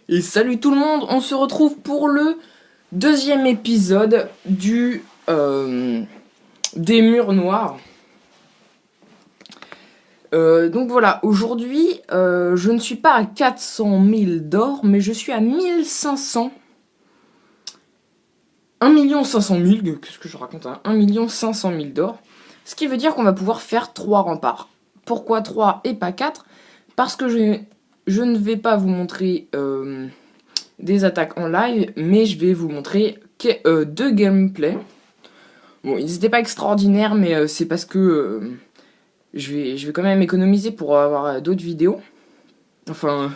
Et salut tout le monde, on se retrouve pour le deuxième épisode des murs noirs. Donc voilà, aujourd'hui, je ne suis pas à 400 000 d'or, mais je suis à 1500. 1 500 000, qu'est-ce que je raconte, hein, 1 500 000 d'or. Ce qui veut dire qu'on va pouvoir faire 3 remparts. Pourquoi 3 et pas 4? Parce que je ne vais pas vous montrer des attaques en live, mais je vais vous montrer deux gameplays. Bon, ils n'étaient pas extraordinaires, mais c'est parce que je vais quand même économiser pour avoir d'autres vidéos. Enfin,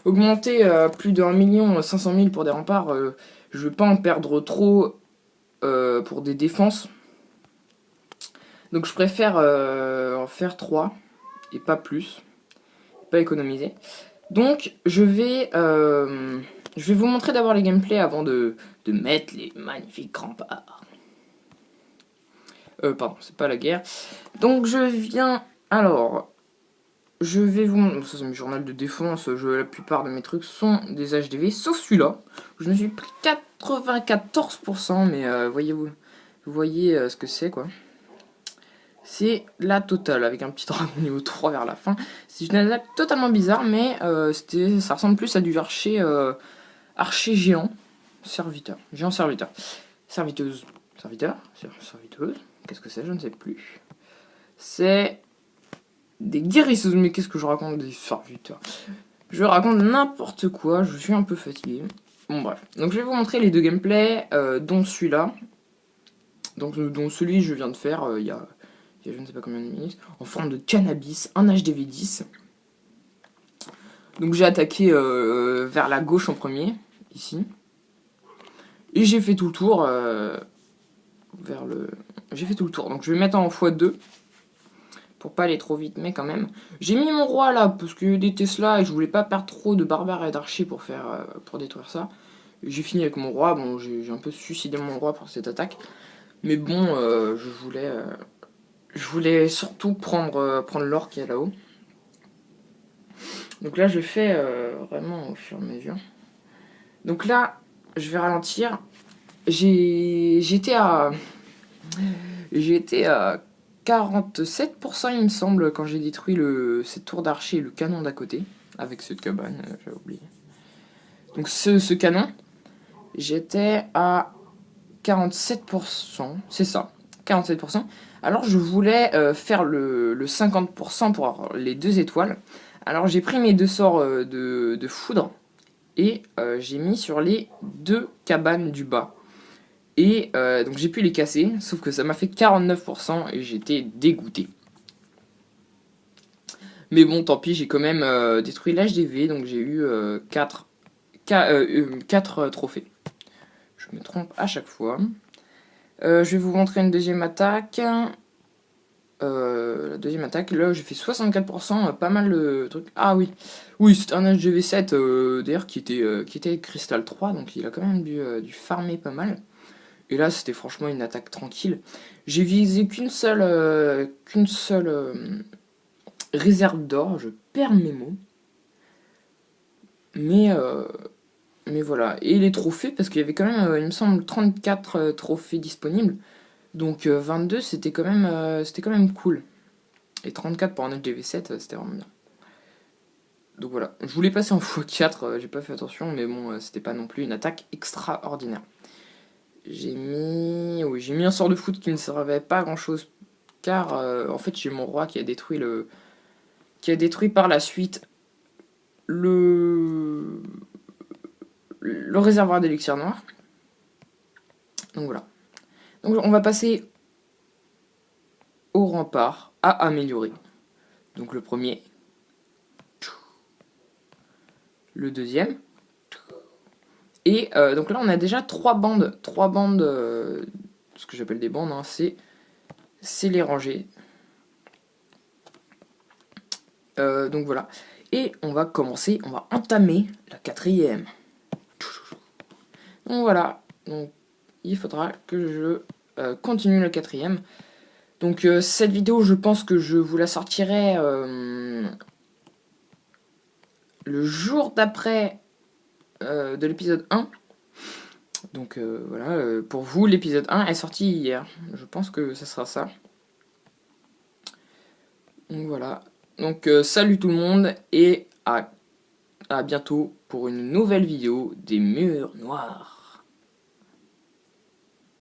augmenter plus d'1 500 000 pour des remparts, je vais pas en perdre trop pour des défenses. Donc je préfère en faire 3 et pas plus, pas économiser. Donc je vais vous montrer d'abord les gameplays avant de mettre les magnifiques remparts. Pardon, c'est pas la guerre. Donc je viens... Alors, je vais vous... Ça c'est mon journal de défense, la plupart de mes trucs sont des HDV, sauf celui-là. Je me suis pris 94%, mais vous voyez ce que c'est, quoi. C'est la totale, avec un petit dragon niveau 3 vers la fin. C'est une attaque totalement bizarre, mais ça ressemble plus à du archer géant. Serviteur. Géant serviteur. Serviteuse. Serviteur. Serviteuse. Qu'est-ce que c'est? Je ne sais plus. C'est des guérisseuses. Mais qu'est-ce que je raconte? Des serviteurs. Je raconte n'importe quoi. Je suis un peu fatigué. Bon, bref. Donc, je vais vous montrer les deux gameplays, dont celui-là. Donc, dont celui que je viens de faire il y a je ne sais pas combien de minutes. En forme de cannabis. Un HDV 10. Donc, j'ai attaqué vers la gauche en premier. Ici. Et j'ai fait tout le tour J'ai fait tout le tour. Donc je vais mettre en x2 pour pas aller trop vite, mais quand même. J'ai mis mon roi là parce qu'il y a des Tesla et je voulais pas perdre trop de barbares et d'archers pour détruire ça. J'ai fini avec mon roi. Bon, j'ai un peu suicidé mon roi pour cette attaque, mais bon, je voulais surtout prendre l'or qui est là-haut. Donc là, je fais vraiment au fur et à mesure. Donc là, je vais ralentir. J'étais à 47%, il me semble, quand j'ai détruit cette tour d'archer et le canon d'à côté. Avec cette cabane, j'avais oublié. Donc ce canon, j'étais à 47%, c'est ça, 47%. Alors je voulais faire le 50% pour avoir les 2 étoiles. Alors j'ai pris mes 2 sorts de foudre et j'ai mis sur les 2 cabanes du bas. Et donc j'ai pu les casser, sauf que ça m'a fait 49% et j'étais dégoûté. Mais bon, tant pis, j'ai quand même détruit l'HDV, donc j'ai eu 4 trophées. Je me trompe à chaque fois. Je vais vous montrer une deuxième attaque. La deuxième attaque, là j'ai fait 64%, pas mal de trucs. Ah oui, oui, c'était un HDV 7 d'ailleurs qui était Crystal 3, donc il a quand même dû farmer pas mal. Et là, c'était franchement une attaque tranquille. J'ai visé qu'une seule réserve d'or. Je perds mes mots. Mais voilà. Et les trophées, parce qu'il y avait quand même, il me semble, 34 trophées disponibles. Donc 22, c'était quand même cool. Et 34 pour un HDV7, c'était vraiment bien. Donc voilà. Je voulais passer en x4, j'ai pas fait attention, mais bon, c'était pas non plus une attaque extraordinaire. J'ai mis un sort de foot qui ne servait pas à grand chose, car en fait j'ai mon roi qui a détruit par la suite le réservoir d'élixir noir. Donc voilà. Donc on va passer au rempart à améliorer. Donc le premier, le deuxième, et donc là on a déjà 3 bandes, ce que j'appelle des bandes, hein, c'est les rangées. Donc voilà. Et on va entamer la 4ème. Donc voilà. Donc il faudra que je continue la 4ème. Donc cette vidéo, je pense que je vous la sortirai le jour d'après de l'épisode 1. Donc voilà, pour vous, l'épisode 1 est sorti hier. Je pense que ça sera ça. Donc voilà. Donc salut tout le monde et à bientôt pour une nouvelle vidéo des murs noirs.